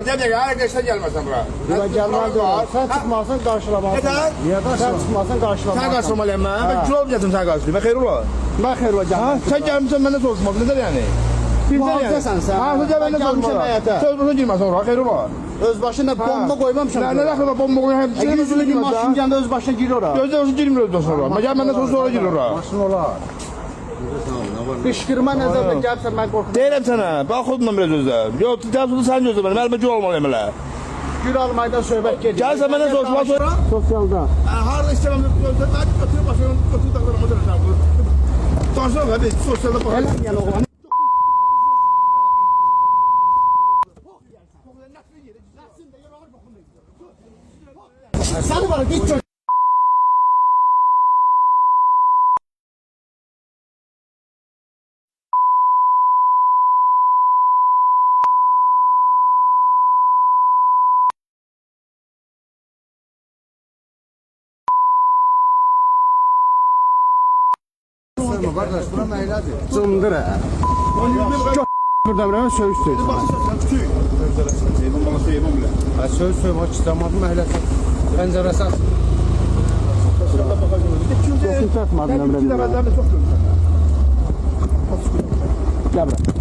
Demek arkadaşlar gelmezsen bura. Bura gelmez diyorlar. Sen çıkmazsan karşılamalısın. Neden? Sen çıkmazsan karşılamalısın. Sen karşılamalıyım ben. Ben kül olmayacaktım sen karşılayayım. Ben hayır ola. Ben xeyr ola Ha, gelmem. sen gelmişsen benden soruşturmadın. Neden yani? Muhafizəsən sən. Ha, sen benden Ben gelmişim soruşturmadın. həyətə. Söz başına girmezsen ola. Hayır ola. Öz başına bomba koymamışam. Ne dakika bomba koyuyor? Hem 100 illik maşın gəldə öz başına girir ora. Gözde olsun girmiyor özden sonra. Ben benden sonra girir ora. Maşın olar. Qışqırma nəzərdə gəlsən mən qorxuram. Deyirəm sana. Ben xudundan biraz özde. Yok, dersuda sen gözle benim. Elime gül olmalıyım hele. Gül almaydan söhbət gedir. Gel sen benden soruşma sonra. Sosialda. Harada istemem. Ben götürüp başına götürüp taklarım. Tanışalım abi. Sosyalda falan. Gələn yəni oğlan. Sən var git çök. Kardeş bura meylədir. Cındır hə. Burada bir söz söz. Ha söz söz o çıtamadı meyləsi. Pəncərəsi aç. Çok yükseltmedin Emre. Çok Gel buraya.